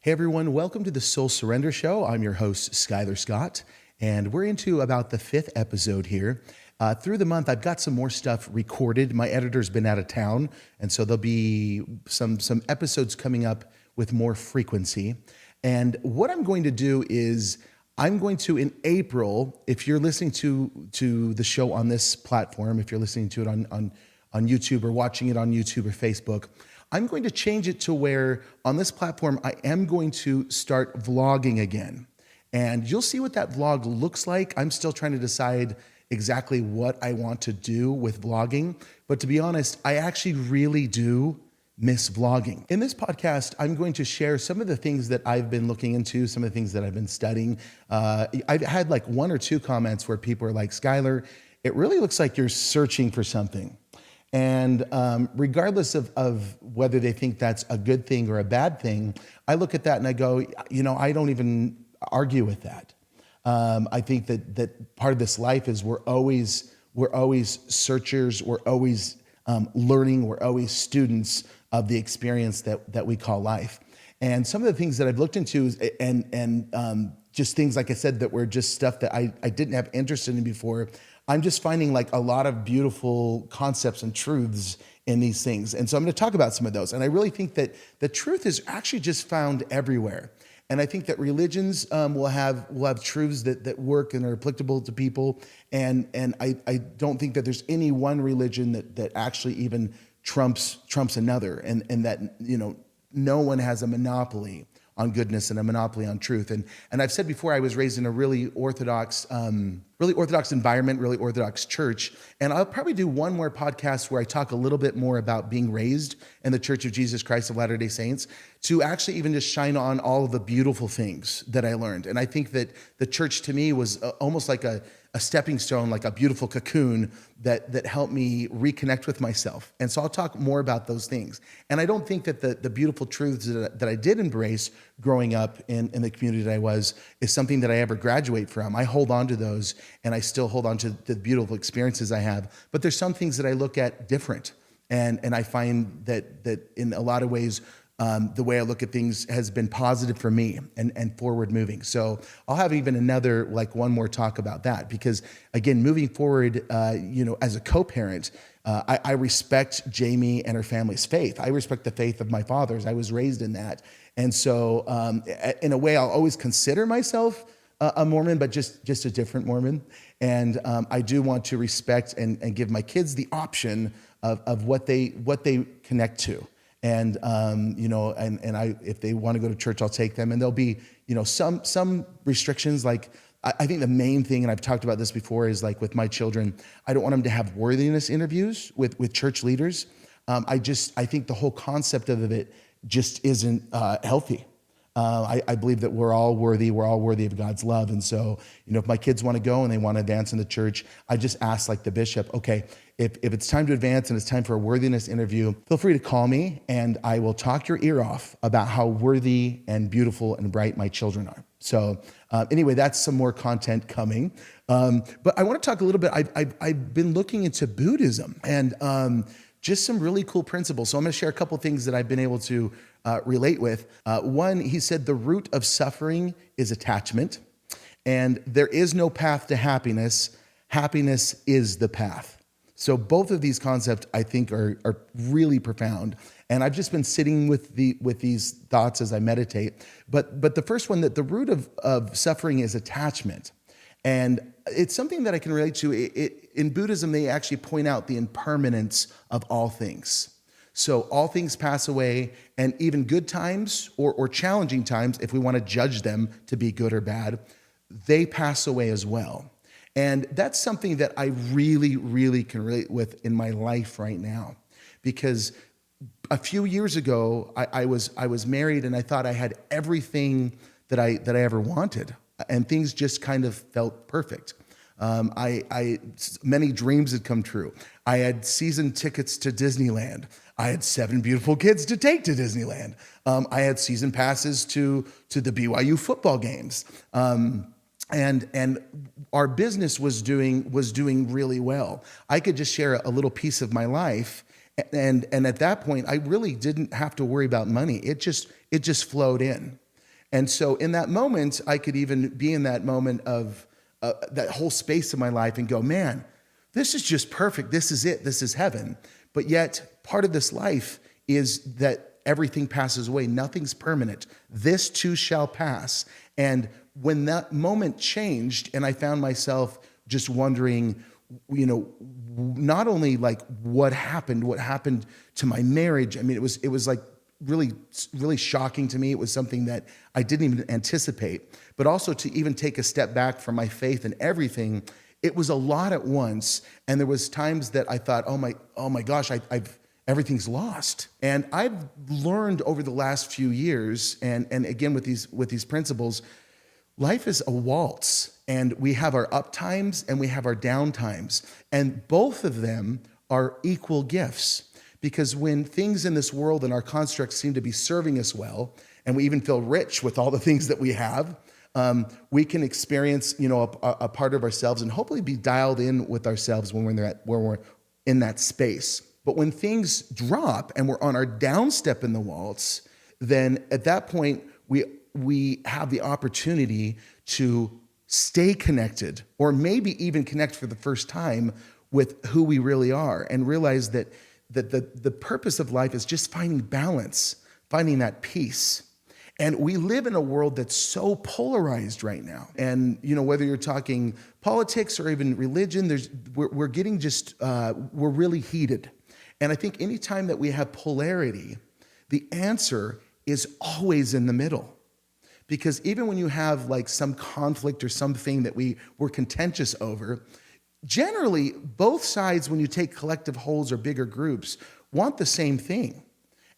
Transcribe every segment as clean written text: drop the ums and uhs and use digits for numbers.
Hey everyone, welcome to the Soul Surrender Show. I'm your host, Skylar Scott, and we're into about the fifth episode here. Through the month, I've got some more stuff recorded. My editor's been out of town, and so there'll be some episodes coming up with more frequency. And what I'm going to do is I'm going to, in April, if you're listening to the show on this platform, if you're listening to it on YouTube or watching it on YouTube or Facebook, I'm going to change it to where on this platform, I am going to start vlogging again. And you'll see what that vlog looks like. I'm still trying to decide exactly what I want to do with vlogging. But to be honest, I actually really do miss vlogging. In this podcast, I'm going to share some of the things that I've been looking into, some of the things that I've been studying. I've had like one or two comments where people are like, Skylar, it really looks like you're searching for something. And regardless of whether they think that's a good thing or a bad thing, I look at that and I go, I don't even argue with that. I think that part of this life is we're always searchers, we're always learning, we're always students of the experience that we call life. And some of the things that I've looked into and just things, like I said, that were just stuff that I didn't have interest in before. I'm just finding like a lot of beautiful concepts and truths in these things. And so I'm going to talk about some of those. And I really think that the truth is actually just found everywhere. And I think that religions will have truths that work and are applicable to people. And I don't think that there's any one religion that actually even trumps another. And that, no one has a monopoly on goodness and a monopoly on truth. And I've said before, I was raised in a really orthodox environment, really orthodox church. And I'll probably do one more podcast where I talk a little bit more about being raised in the Church of Jesus Christ of Latter-day Saints, to actually even just shine on all of the beautiful things that I learned. And I think that the church to me was almost like a stepping stone, like a beautiful cocoon that helped me reconnect with myself. And so I'll talk more about those things. And I don't think that the beautiful truths that I did embrace growing up in the community that I was is something that I ever graduate from. I hold on to those, and I still hold on to the beautiful experiences I have. But there's some things that I look at different. And I find that in a lot of ways, the way I look at things has been positive for me and forward moving. So I'll have even one more talk about that, because again, moving forward, as a co-parent, I respect Jamie and her family's faith. I respect the faith of my fathers. I was raised in that. And so in a way, I'll always consider myself a Mormon, but just a different Mormon. And I do want to respect and give my kids the option of what they connect to. And if they want to go to church, I'll take them. And there'll be, some restrictions. Like I think the main thing, and I've talked about this before, is like with my children, I don't want them to have worthiness interviews with church leaders. I think the whole concept of it just isn't healthy. I believe that we're all worthy of God's love. And so, if my kids want to go and they want to advance in the church, I just ask like the bishop, okay, if it's time to advance and it's time for a worthiness interview, feel free to call me and I will talk your ear off about how worthy and beautiful and bright my children are. So anyway, that's some more content coming. But I want to talk a little bit, I've been looking into Buddhism and just some really cool principles. So I'm going to share a couple things that I've been able to relate with. One, he said the root of suffering is attachment, and there is no path to happiness. Happiness is the path. So both of these concepts, I think, are really profound. And I've just been sitting with these thoughts as I meditate. But the first one, that the root of suffering is attachment. And it's something that I can relate to. In Buddhism, they actually point out the impermanence of all things. So all things pass away, and even good times or challenging times, if we want to judge them to be good or bad, they pass away as well. And that's something that I really, really can relate with in my life right now. Because a few years ago, I was married and I thought I had everything that I ever wanted. And things just kind of felt perfect. Many dreams had come true. I had season tickets to Disneyland. I had 7 beautiful kids to take to Disneyland. I had season passes to the BYU football games. And our business was doing really well. I could just share a little piece of my life. And at that point, I really didn't have to worry about money. It just flowed in. And so in that moment, I could even be in that moment of that whole space of my life and go, man, this is just perfect. This is it. This is heaven. But yet part of this life is that everything passes away. Nothing's permanent. This too shall pass. And when that moment changed and I found myself just wondering, not only like what happened to my marriage. I mean, it was like really, really shocking to me. It was something that I didn't even anticipate, but also to even take a step back from my faith and everything. It was a lot at once. And there was times that I thought, oh my gosh, everything's lost. And I've learned over the last few years, and again with these principles, life is a waltz, and we have our up times and we have our down times. And both of them are equal gifts, because when things in this world and our constructs seem to be serving us well, and we even feel rich with all the things that we have, we can experience, a part of ourselves and hopefully be dialed in with ourselves when we're in that space. But when things drop and we're on our down step in the waltz, then at that point, we have the opportunity to stay connected, or maybe even connect for the first time with who we really are, and realize that the purpose of life is just finding balance, finding that peace. And we live in a world that's so polarized right now. And, whether you're talking politics or even religion, we're getting we're really heated. And I think anytime that we have polarity, the answer is always in the middle. Because even when you have like some conflict or something that we're contentious over, generally both sides, when you take collective wholes or bigger groups, want the same thing.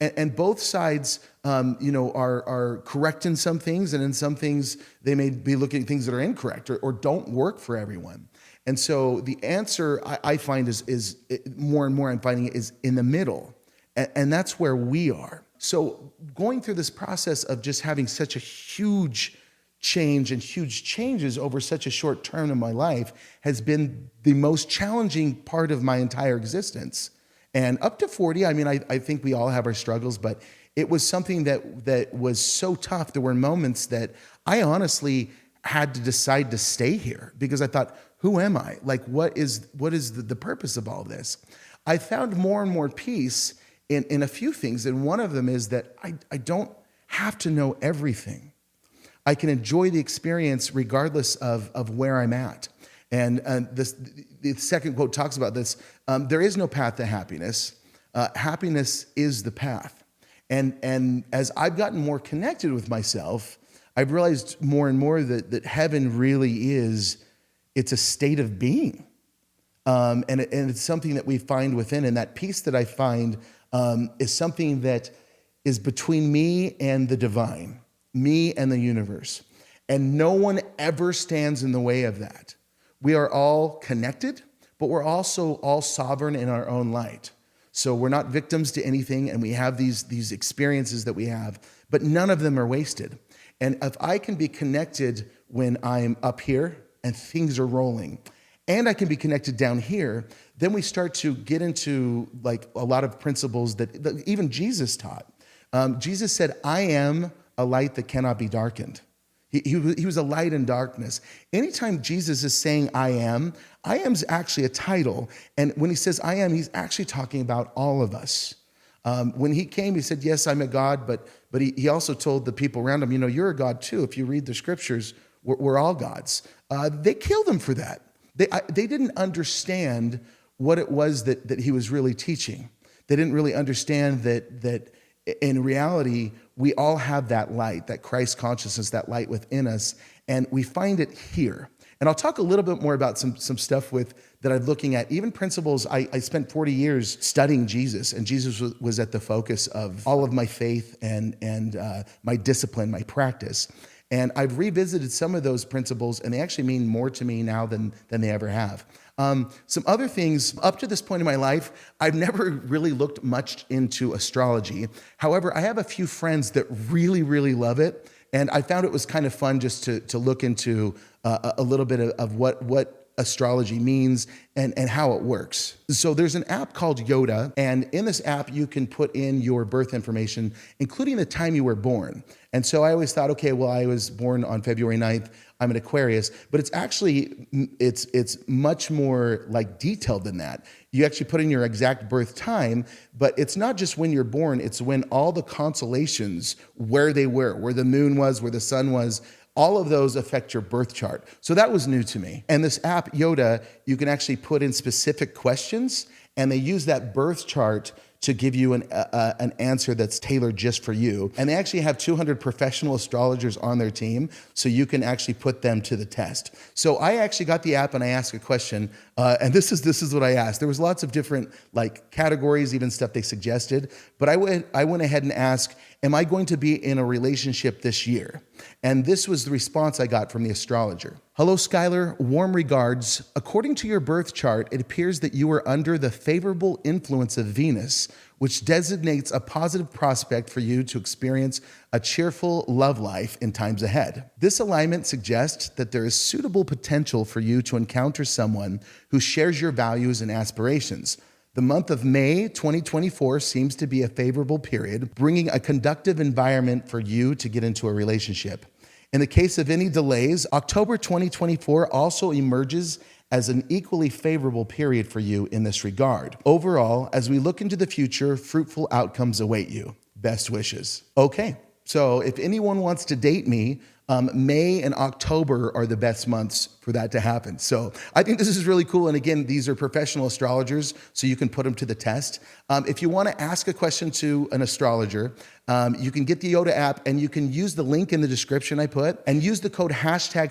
And both sides, are correct in some things, and in some things they may be looking at things that are incorrect or don't work for everyone. And so the answer I find is more and more I'm finding it is in the middle, and that's where we are. So going through this process of just having such a huge change and huge changes over such a short term in my life has been the most challenging part of my entire existence. And up to 40, I mean, I think we all have our struggles, but it was something that was so tough. There were moments that I honestly had to decide to stay here, because I thought, who am I? Like, what is the purpose of all this? I found more and more peace in a few things. And one of them is that I don't have to know everything. I can enjoy the experience regardless of where I'm at. And the second quote talks about this. There is no path to happiness. Happiness is the path. And as I've gotten more connected with myself, I've realized more and more that heaven really is, it's a state of being. And it's something that we find within. And that peace that I find is something that is between me and the divine, me and the universe. And no one ever stands in the way of that. We are all connected, but we're also all sovereign in our own light. So we're not victims to anything, and we have these experiences that we have, but none of them are wasted. And if I can be connected when I'm up here and things are rolling, and I can be connected down here, then we start to get into like a lot of principles that even Jesus taught. Jesus said, I am a light that cannot be darkened. He was a light in darkness. Anytime Jesus is saying I am is actually a title. And when he says I am, he's actually talking about all of us. When he came, he said, yes, I'm a God, but he also told the people around him, you're a God too. If you read the scriptures, we're all gods. They killed him for that. They didn't understand what it was that he was really teaching. They didn't really understand that in reality, we all have that light, that Christ consciousness, that light within us, and we find it here. And I'll talk a little bit more about some stuff that I'm looking at, even principles. I spent 40 years studying Jesus, and Jesus was at the focus of all of my faith and my discipline, my practice. And I've revisited some of those principles, and they actually mean more to me now than they ever have. Some other things, up to this point in my life, I've never really looked much into astrology. However, I have a few friends that really, really love it. And I found it was kind of fun just to look into a little bit of what astrology means and how it works. So there's an app called Yoda, and in this app, you can put in your birth information, including the time you were born. And so I always thought, okay, well, I was born on February 9th. I'm an Aquarius, but it's actually, it's much more like detailed than that. You actually put in your exact birth time, but it's not just when you're born, it's when all the constellations, where they were, where the moon was, where the sun was, all of those affect your birth chart. So that was new to me. And this app, Yoda, you can actually put in specific questions, and they use that birth chart to give you an answer that's tailored just for you. And they actually have 200 professional astrologers on their team, so you can actually put them to the test. So I actually got the app and I asked a question, and this is what I asked. There was lots of different like categories, even stuff they suggested, but I went ahead and asked, am I going to be in a relationship this year? And this was the response I got from the astrologer. Hello, Skylar. Warm regards. According to your birth chart, it appears that you are under the favorable influence of Venus, which designates a positive prospect for you to experience a cheerful love life in times ahead. This alignment suggests that there is suitable potential for you to encounter someone who shares your values and aspirations. The month of May 2024 seems to be a favorable period, bringing a conducive environment for you to get into a relationship. In the case of any delays, October 2024 also emerges as an equally favorable period for you in this regard. Overall, as we look into the future, fruitful outcomes await you. Best wishes. Okay, so if anyone wants to date me, May and October are the best months for that to happen. So I think this is really cool. And again, these are professional astrologers, so you can put them to the test. If you want to ask a question to an astrologer, you can get the Yoda app and you can use the link in the description I put and use the code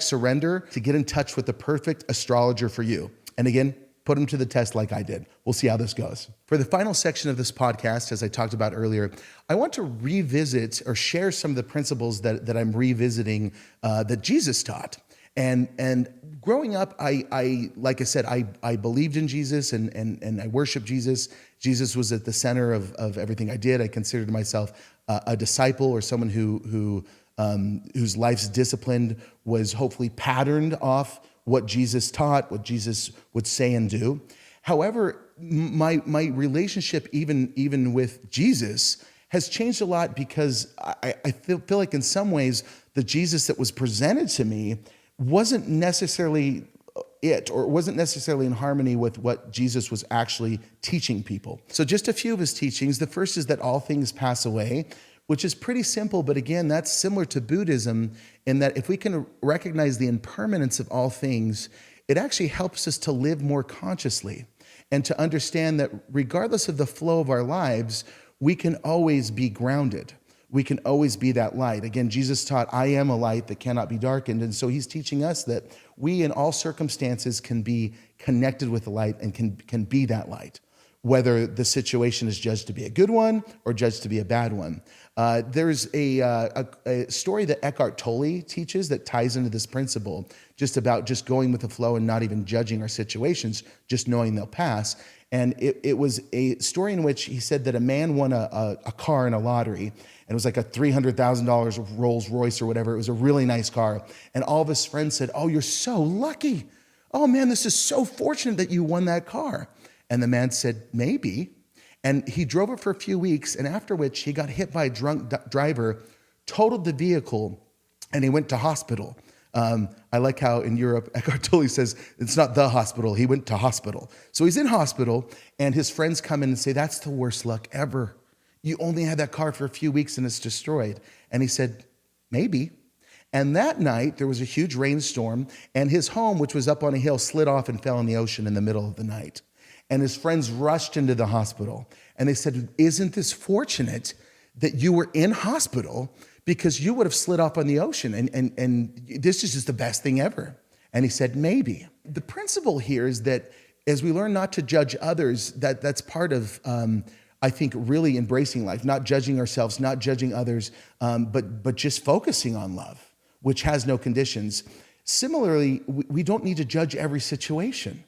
#surrender to get in touch with the perfect astrologer for you. And again, put them to the test like I did. We'll see how this goes. For the final section of this podcast, as I talked about earlier, I want to revisit or share some of the principles that I'm revisiting that Jesus taught. And growing up, I like I said, I believed in Jesus and I worshiped Jesus. Jesus was at the center of everything I did. I considered myself a disciple or someone whose life's discipline was hopefully patterned off what Jesus taught, what Jesus would say and do. However, my relationship even with Jesus has changed a lot because I feel like in some ways the Jesus that was presented to me wasn't necessarily it, or wasn't necessarily in harmony with what Jesus was actually teaching people. So just a few of his teachings. The first is that all things pass away, which is pretty simple, but again, that's similar to Buddhism in that if we can recognize the impermanence of all things, it actually helps us to live more consciously and to understand that regardless of the flow of our lives, we can always be grounded. We can always be that light. Again, Jesus taught, I am a light that cannot be darkened. And so he's teaching us that we in all circumstances can be connected with the light and can be that light, whether the situation is judged to be a good one or judged to be a bad one. There's a story that Eckhart Tolle teaches that ties into this principle, just about just going with the flow and not even judging our situations, just knowing they'll pass. And it was a story in which he said that a man won a car in a lottery, and it was like a $300,000 Rolls Royce or whatever. It was a really nice car. And all of his friends said, oh, you're so lucky. Oh man, this is so fortunate that you won that car. And the man said, maybe. And he drove it for a few weeks, and after which he got hit by a drunk driver, totaled the vehicle, and he went to hospital. I like how in Europe, Eckhart Tolle says, it's not the hospital, he went to hospital. So he's in hospital, and his friends come in and say, that's the worst luck ever. You only had that car for a few weeks and it's destroyed. And he said, maybe. And that night, there was a huge rainstorm, and his home, which was up on a hill, slid off and fell in the ocean in the middle of the night. And his friends rushed into the hospital, and they said, isn't this fortunate that you were in hospital, because you would have slid off on the ocean, and this is just the best thing ever. And he said, maybe. The principle here is that as we learn not to judge others, that's part of, I think, really embracing life, not judging ourselves, not judging others, but just focusing on love, which has no conditions. Similarly, we don't need to judge every situation.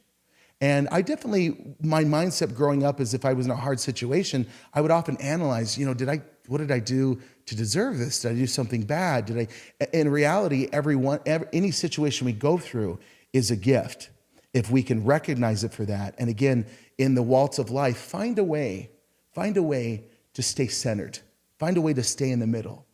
And I definitely, my mindset growing up is if I was in a hard situation, I would often analyze, what did I do to deserve this? Did I do something bad? In reality, any situation we go through is a gift. if we can recognize it for that. And again, in the waltz of life, find a way to stay centered, find a way to stay in the middle.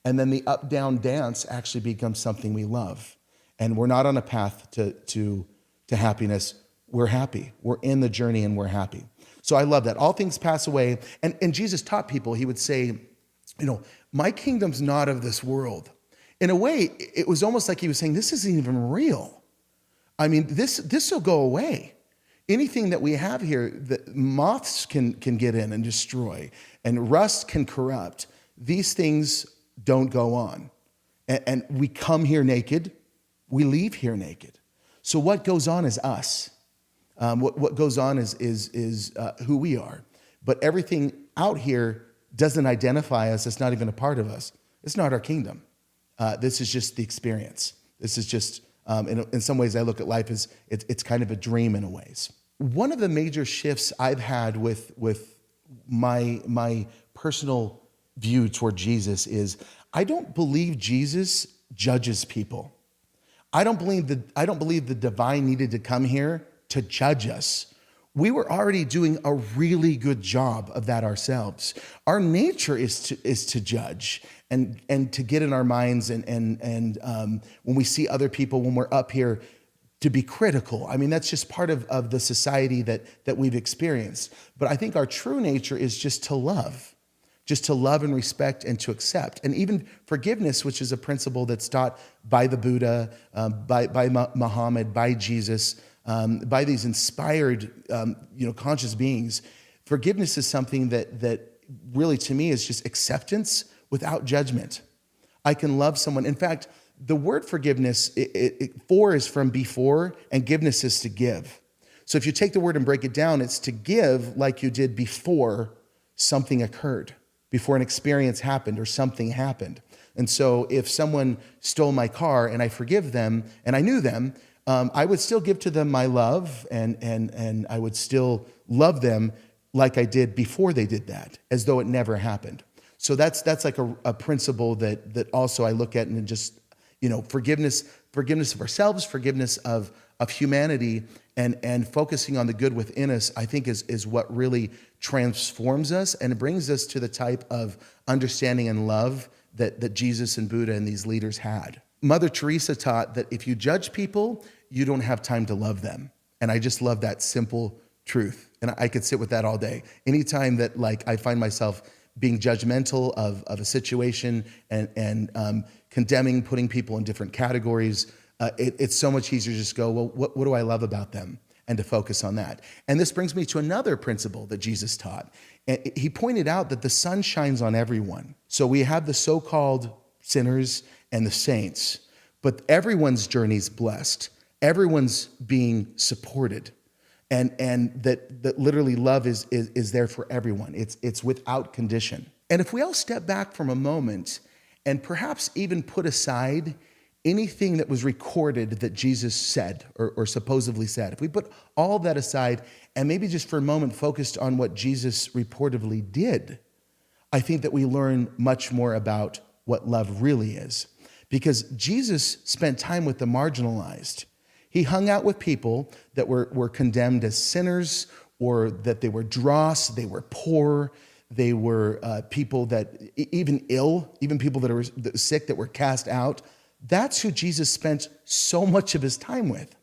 And then the up-down dance actually becomes something we love. And we're not on a path to happiness. We're happy. We're in the journey and we're happy. So I love that. All things pass away. And Jesus taught people, he would say, my kingdom's not of this world. In a way, it was almost like he was saying, this isn't even real. I mean, this will go away. Anything that we have here, the moths can get in and destroy, and rust can corrupt. These things don't go on. And we come here naked, we leave here naked. So what goes on is us. What goes on is who we are. But everything out here doesn't identify us. It's not even a part of us. It's not our kingdom. This is just the experience. This is just, in some ways I look at life as it's kind of a dream in a ways. One of the major shifts I've had with my personal view toward Jesus is I don't believe Jesus judges people. I don't believe the divine needed to come here to judge us. We were already doing a really good job of that ourselves. Our nature is to judge and to get in our minds and when we see other people, when we're up here, to be critical. I mean, that's just part of the society that we've experienced. But I think our true nature is just to love and respect and to accept. And even forgiveness, which is a principle that's taught by the Buddha, by Muhammad, by Jesus, by these inspired, conscious beings. Forgiveness is something that really, to me, is just acceptance without judgment. I can love someone. In fact, the word forgiveness, for is from before, and giveness is to give. So if you take the word and break it down, it's to give like you did before something occurred, before an experience happened or something happened. And so if someone stole my car and I forgive them and I knew them, I would still give to them my love and I would still love them like I did before they did that, as though it never happened. So that's like a principle that also I look at, and just, forgiveness of ourselves, forgiveness of humanity, and focusing on the good within us, I think is what really transforms us, and it brings us to the type of understanding and love that Jesus and Buddha and these leaders had. Mother Teresa taught that if you judge people, you don't have time to love them. And I just love that simple truth. And I could sit with that all day. Anytime that I find myself being judgmental of a situation and condemning, putting people in different categories, it's so much easier to just go, well, what do I love about them? And to focus on that. And this brings me to another principle that Jesus taught. And he pointed out that the sun shines on everyone. So we have the so-called sinners and the saints, but everyone's journey is blessed. Everyone's being supported. And that literally love is there for everyone. It's without condition. And if we all step back from a moment and perhaps even put aside anything that was recorded that Jesus said or supposedly said, if we put all that aside and maybe just for a moment focused on what Jesus reportedly did, I think that we learn much more about what love really is. Because Jesus spent time with the marginalized. He hung out with people that were condemned as sinners, or that they were dross, they were poor, they were people that even ill, even people that are sick, that were cast out. That's who Jesus spent so much of his time with.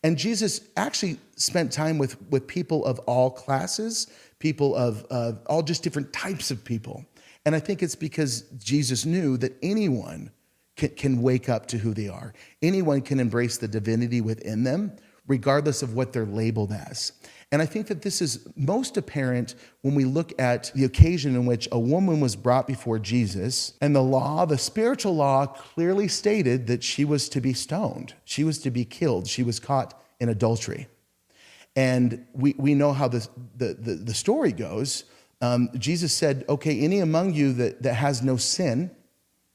And Jesus actually spent time with people of all classes, people of all just different types of people. And I think it's because Jesus knew that anyone can wake up to who they are. Anyone can embrace the divinity within them, regardless of what they're labeled as. And I think that this is most apparent when we look at the occasion in which a woman was brought before Jesus, and the spiritual law clearly stated that she was to be stoned. She was to be killed. She was caught in adultery. And we know how the story goes. Jesus said, okay, any among you that has no sin,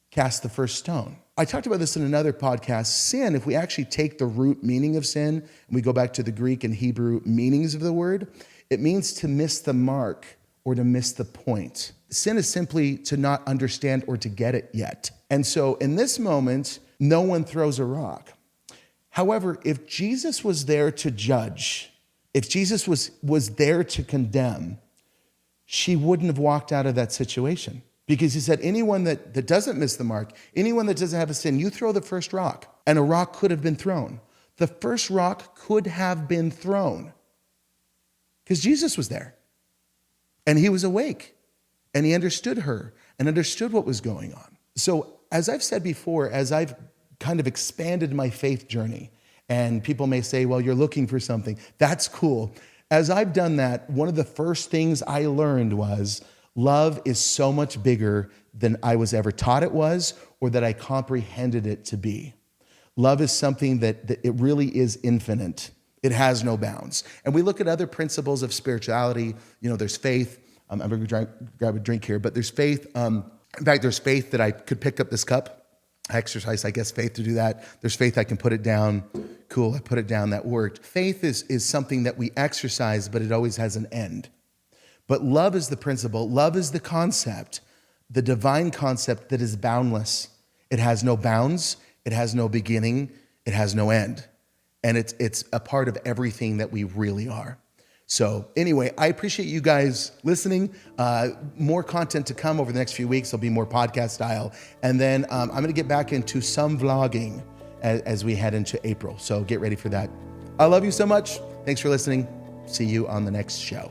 cast the first stone. I talked about this in another podcast. Sin, if we actually take the root meaning of sin, and we go back to the Greek and Hebrew meanings of the word, it means to miss the mark or to miss the point. Sin is simply to not understand or to get it yet. And so in this moment, no one throws a rock. However, if Jesus was there to judge, if Jesus was there to condemn, she wouldn't have walked out of that situation. Because he said, anyone that doesn't miss the mark, anyone that doesn't have a sin, you throw the first rock. And a rock could have been thrown. The first rock could have been thrown because Jesus was there. And he was awake. And he understood her and understood what was going on. So as I've said before, as I've kind of expanded my faith journey, and people may say, well, you're looking for something. That's cool. As I've done that, one of the first things I learned was love is so much bigger than I was ever taught it was or that I comprehended it to be. Love is something that it really is infinite. It has no bounds. And we look at other principles of spirituality. You know, there's faith. I'm going to grab a drink here, but there's faith. In fact, there's faith that I could pick up this cup. I exercise, I guess, faith to do that. There's faith I can put it down. Cool, I put it down. That worked. Faith is something that we exercise, but it always has an end. But love is the principle. Love is the concept, the divine concept that is boundless. It has no bounds. It has no beginning. It has no end. And it's a part of everything that we really are. So anyway, I appreciate you guys listening. More content to come over the next few weeks. There'll be more podcast style. And then I'm going to get back into some vlogging as we head into April. So get ready for that. I love you so much. Thanks for listening. See you on the next show.